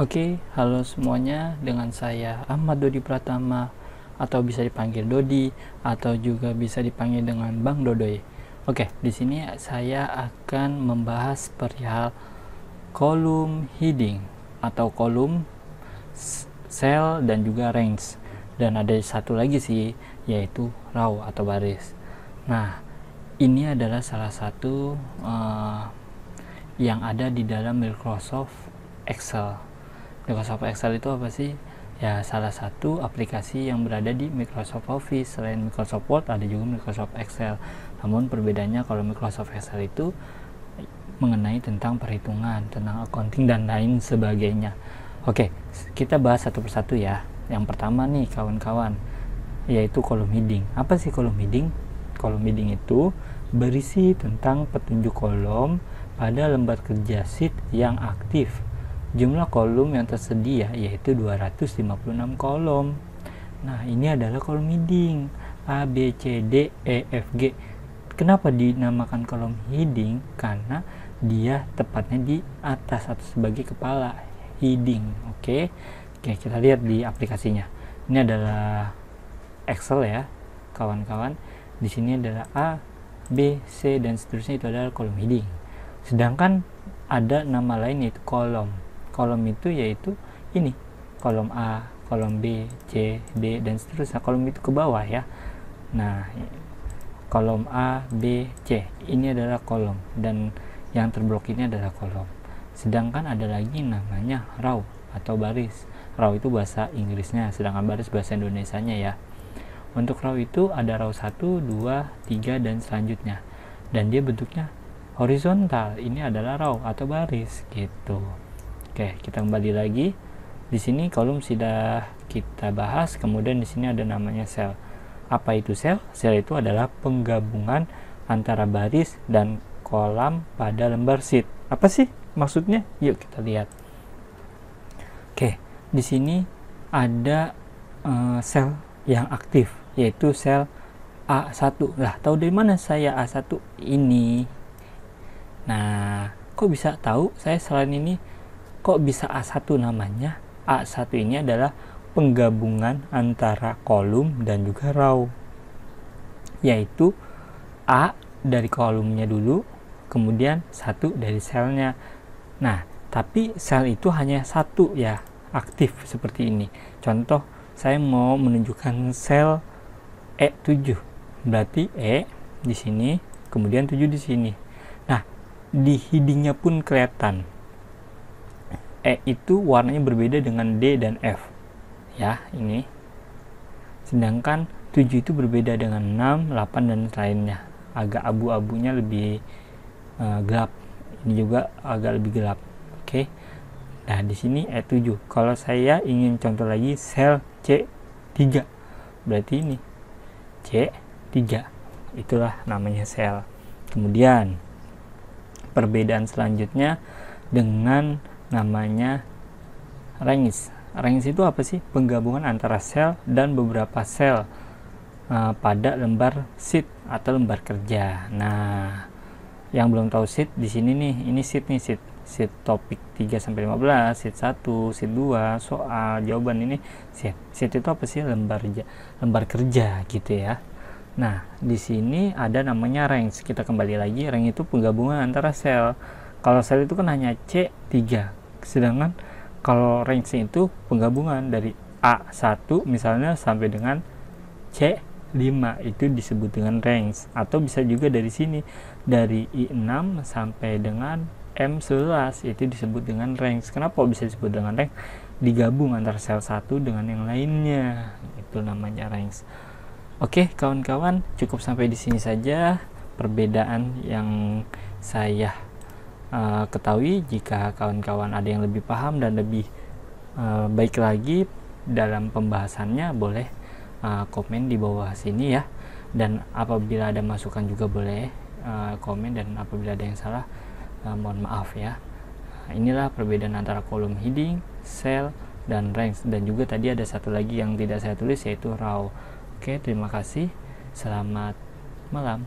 Oke, halo semuanya, dengan saya Ahmad Dodi Pratama atau bisa dipanggil Dodi atau juga bisa dipanggil dengan Bang Dodoy. Oke, di sini saya akan membahas perihal kolom heading atau kolom cell dan juga range. Dan ada satu lagi sih, yaitu row atau baris. Nah, ini adalah salah satu yang ada di dalam Microsoft Excel. Microsoft Excel itu apa sih? Ya, salah satu aplikasi yang berada di Microsoft Office. Selain Microsoft Word, ada juga Microsoft Excel. Namun perbedaannya kalau Microsoft Excel itu mengenai tentang perhitungan, tentang accounting dan lain sebagainya. Oke, kita bahas satu persatu ya. Yang pertama nih kawan-kawan, yaitu kolom heading. Apa sih kolom heading? Kolom heading itu berisi tentang petunjuk kolom pada lembar kerja sheet yang aktif. Jumlah kolom yang tersedia yaitu 256 kolom. Nah, ini adalah kolom heading A, B, C, D, E, F, G. Kenapa dinamakan kolom heading? Karena dia tepatnya di atas atau sebagai kepala heading. Oke, kita lihat di aplikasinya. Ini adalah Excel ya, kawan-kawan. Di sini adalah A, B, C dan seterusnya, itu adalah kolom heading. Sedangkan ada nama lain yaitu kolom. Kolom itu yaitu ini, kolom A, kolom B, C, D dan seterusnya. Kolom itu ke bawah ya. Nah, kolom A, B, C ini adalah kolom, dan yang terblok ini adalah kolom. Sedangkan ada lagi namanya row atau baris. Row itu bahasa Inggrisnya, sedangkan baris bahasa Indonesianya ya. Untuk row itu ada row 1, 2, 3 dan selanjutnya. Dan dia bentuknya horizontal. Ini adalah row atau baris gitu. Oke, kita kembali lagi. Di sini kolom sudah kita bahas, kemudian di sini ada namanya sel. Apa itu sel? Sel itu adalah penggabungan antara baris dan kolom pada lembar sheet. Apa sih maksudnya? Yuk kita lihat. Oke, di sini ada sel yang aktif, yaitu sel A1. Lah, tahu dari mana saya A1 ini? Nah, kok bisa tahu saya selain ini? Kok bisa A1 namanya? A1 ini adalah penggabungan antara kolom dan juga row, yaitu A dari kolomnya dulu, kemudian 1 dari selnya. Nah, tapi sel itu hanya satu ya, aktif seperti ini. Contoh, saya mau menunjukkan sel E7, berarti E di sini, kemudian 7 di sini. Nah, di headingnya pun kelihatan E itu warnanya berbeda dengan D dan F ya, ini. Sedangkan 7 itu berbeda dengan 6, 8 dan lainnya, agak abu-abunya lebih gelap. Ini juga agak lebih gelap. Oke. Nah, di sini E7. Kalau saya ingin contoh lagi sel C3, berarti ini C3. Itulah namanya sel. Kemudian perbedaan selanjutnya dengan namanya range. Range itu apa sih? Penggabungan antara sel dan beberapa sel pada lembar sheet atau lembar kerja. Nah, yang belum tahu sheet di sini nih, ini sheet nih, sheet topik 3 sampai 15, sheet 1, sheet 2, soal, jawaban, ini sheet. Sheet itu apa sih? Lembar kerja gitu ya. Nah, di sini ada namanya range. Kita kembali lagi, range itu penggabungan antara sel. Kalau sel itu kan hanya C3, sedangkan kalau range itu penggabungan dari A1 misalnya sampai dengan C5, itu disebut dengan range. Atau bisa juga dari sini, dari I6 sampai dengan M11, itu disebut dengan range. Kenapa bisa disebut dengan range? Digabung antara sel satu dengan yang lainnya, itu namanya range. Oke, kawan-kawan, cukup sampai di sini saja perbedaan yang saya ketahui. Jika kawan-kawan ada yang lebih paham dan lebih baik lagi dalam pembahasannya, boleh komen di bawah sini ya. Dan apabila ada masukan juga boleh komen, dan apabila ada yang salah mohon maaf ya. Inilah perbedaan antara kolom heading, cell dan range. Dan juga tadi ada satu lagi yang tidak saya tulis, yaitu row. Oke, terima kasih. Selamat malam.